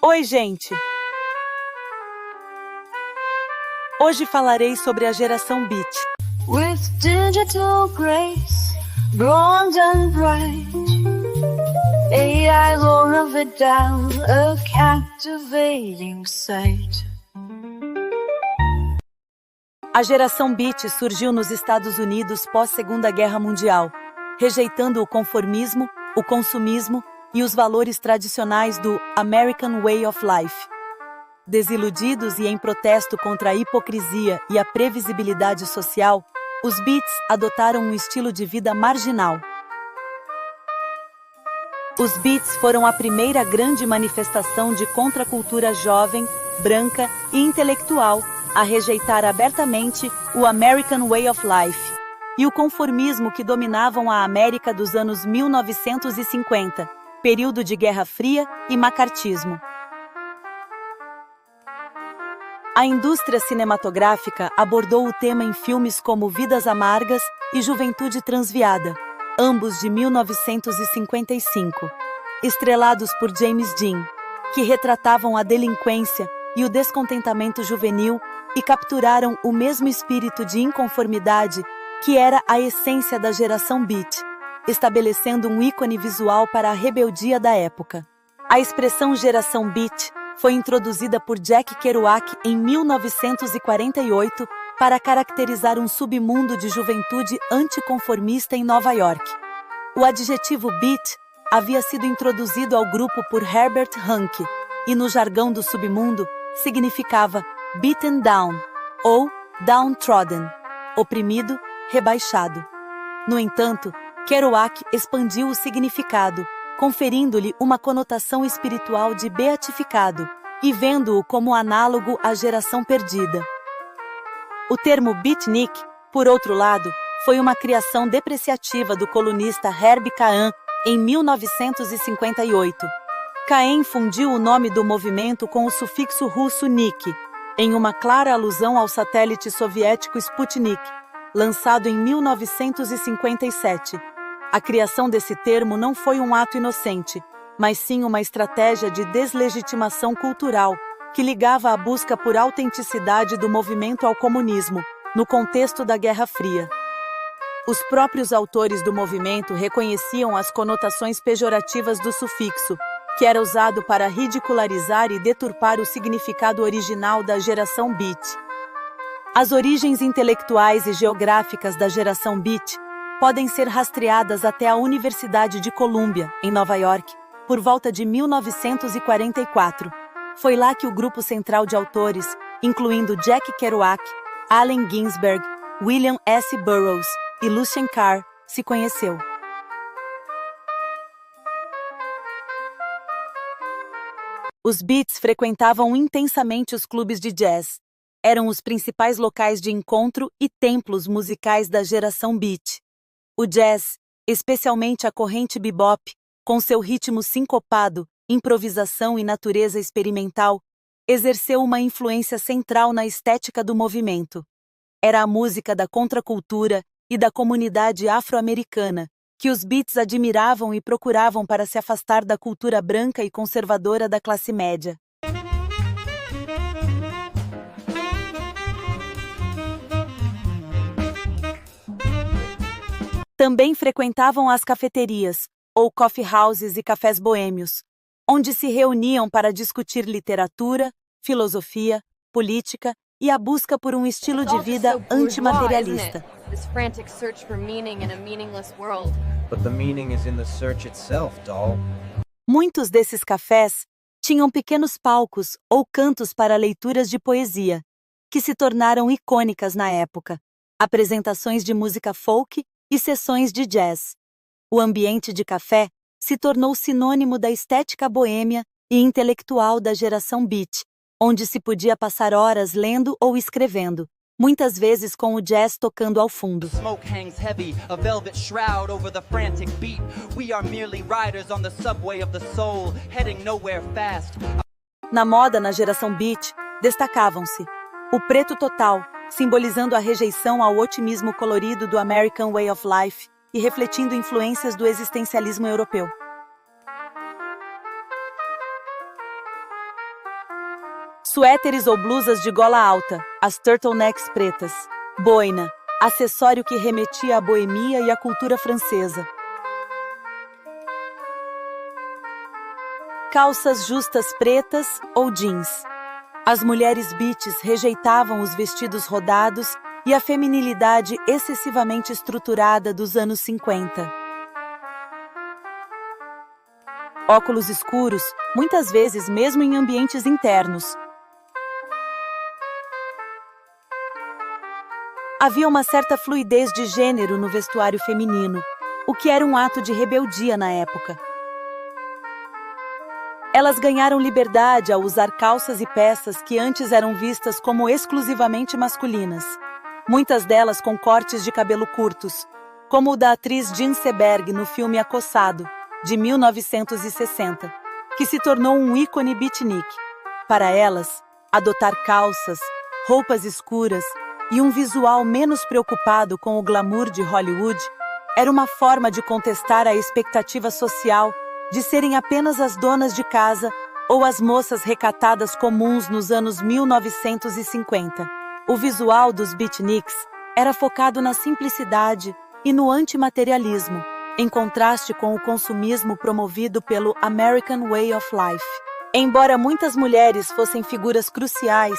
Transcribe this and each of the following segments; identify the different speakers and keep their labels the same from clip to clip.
Speaker 1: Oi, gente! Hoje falarei sobre a geração Beat.
Speaker 2: With digital grace, bronze and bright, AI love it down, a captivating sight.
Speaker 1: A geração Beat surgiu nos Estados Unidos pós-Segunda Guerra Mundial, rejeitando o conformismo, o consumismo e os valores tradicionais do American Way of Life. Desiludidos e em protesto contra a hipocrisia e a previsibilidade social, os Beats adotaram um estilo de vida marginal. Os Beats foram a primeira grande manifestação de contracultura jovem, branca e intelectual a rejeitar abertamente o American Way of Life e o conformismo que dominavam a América dos anos 1950, período de Guerra Fria e macartismo. A indústria cinematográfica abordou o tema em filmes como Vidas Amargas e Juventude Transviada, ambos de 1955, estrelados por James Dean, que retratavam a delinquência e o descontentamento juvenil e capturaram o mesmo espírito de inconformidade que era a essência da geração Beat, estabelecendo um ícone visual para a rebeldia da época. A expressão geração Beat foi introduzida por Jack Kerouac em 1948 para caracterizar um submundo de juventude anticonformista em Nova York. O adjetivo beat havia sido introduzido ao grupo por Herbert Hanke e, no jargão do submundo, significava beaten down ou downtrodden, oprimido, rebaixado. No entanto, Kerouac expandiu o significado, conferindo-lhe uma conotação espiritual de beatificado e vendo-o como análogo à geração perdida. O termo beatnik, por outro lado, foi uma criação depreciativa do colunista Herbie Cahen em 1958. Cahen fundiu o nome do movimento com o sufixo russo nik, em uma clara alusão ao satélite soviético Sputnik, lançado em 1957. A criação desse termo não foi um ato inocente, mas sim uma estratégia de deslegitimação cultural que ligava a busca por autenticidade do movimento ao comunismo, no contexto da Guerra Fria. Os próprios autores do movimento reconheciam as conotações pejorativas do sufixo, que era usado para ridicularizar e deturpar o significado original da geração Beat. As origens intelectuais e geográficas da geração Beat podem ser rastreadas até a Universidade de Columbia, em Nova York, por volta de 1944. Foi lá que o grupo central de autores, incluindo Jack Kerouac, Allen Ginsberg, William S. Burroughs e Lucien Carr, se conheceu. Os Beats frequentavam intensamente os clubes de jazz. Eram os principais locais de encontro e templos musicais da geração Beat. O jazz, especialmente a corrente bebop, com seu ritmo sincopado, improvisação e natureza experimental, exerceu uma influência central na estética do movimento. Era a música da contracultura e da comunidade afro-americana, que os Beats admiravam e procuravam para se afastar da cultura branca e conservadora da classe média. Também frequentavam as cafeterias, ou coffee houses e cafés boêmios, onde se reuniam para discutir literatura, filosofia, política e a busca por um estilo de vida antimaterialista. Muitos desses cafés tinham pequenos palcos ou cantos para leituras de poesia, que se tornaram icônicas na época, apresentações de música folk e sessões de jazz. O ambiente de café se tornou sinônimo da estética boêmia e intelectual da geração Beat, onde se podia passar horas lendo ou escrevendo, muitas vezes com o jazz tocando ao fundo. Na moda na geração Beat, destacavam-se o preto total, simbolizando a rejeição ao otimismo colorido do American Way of Life e refletindo influências do existencialismo europeu. Suéteres ou blusas de gola alta, as turtlenecks pretas. Boina, acessório que remetia à boemia e à cultura francesa. Calças justas pretas ou jeans. As mulheres beats rejeitavam os vestidos rodados e a feminilidade excessivamente estruturada dos anos 50. Óculos escuros, muitas vezes mesmo em ambientes internos. Havia uma certa fluidez de gênero no vestuário feminino, o que era um ato de rebeldia na época. Elas ganharam liberdade ao usar calças e peças que antes eram vistas como exclusivamente masculinas. Muitas delas com cortes de cabelo curtos, como o da atriz Jean Seberg no filme Acossado, de 1960, que se tornou um ícone beatnik. Para elas, adotar calças, roupas escuras e um visual menos preocupado com o glamour de Hollywood era uma forma de contestar a expectativa social de serem apenas as donas de casa ou as moças recatadas comuns nos anos 1950. O visual dos beatniks era focado na simplicidade e no antimaterialismo, em contraste com o consumismo promovido pelo American Way of Life. Embora muitas mulheres fossem figuras cruciais,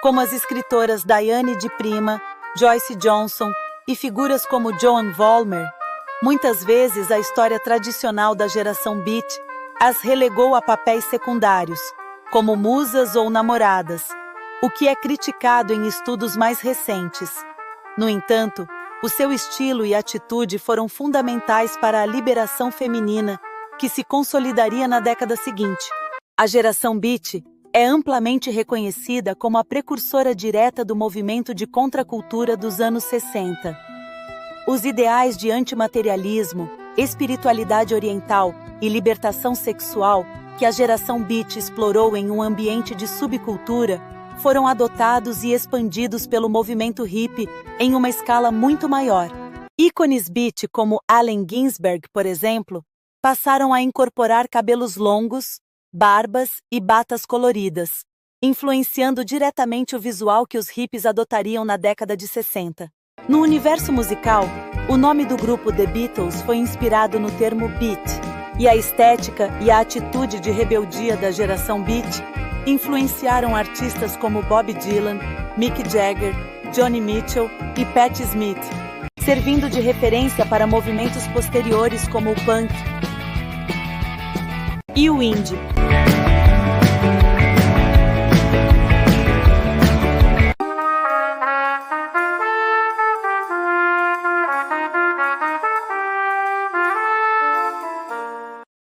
Speaker 1: como as escritoras Diane de Prima, Joyce Johnson e figuras como Joan Vollmer, muitas vezes a história tradicional da geração beat as relegou a papéis secundários, como musas ou namoradas, o que é criticado em estudos mais recentes. No entanto, o seu estilo e atitude foram fundamentais para a liberação feminina, que se consolidaria na década seguinte. A geração beat é amplamente reconhecida como a precursora direta do movimento de contracultura dos anos 60. Os ideais de antimaterialismo, espiritualidade oriental e libertação sexual que a geração beat explorou em um ambiente de subcultura foram adotados e expandidos pelo movimento hippie em uma escala muito maior. Ícones beat como Allen Ginsberg, por exemplo, passaram a incorporar cabelos longos, barbas e batas coloridas, influenciando diretamente o visual que os hippies adotariam na década de 60. No universo musical, o nome do grupo The Beatles foi inspirado no termo beat, e a estética e a atitude de rebeldia da geração beat influenciaram artistas como Bob Dylan, Mick Jagger, Joni Mitchell e Patti Smith, servindo de referência para movimentos posteriores como o punk e o indie.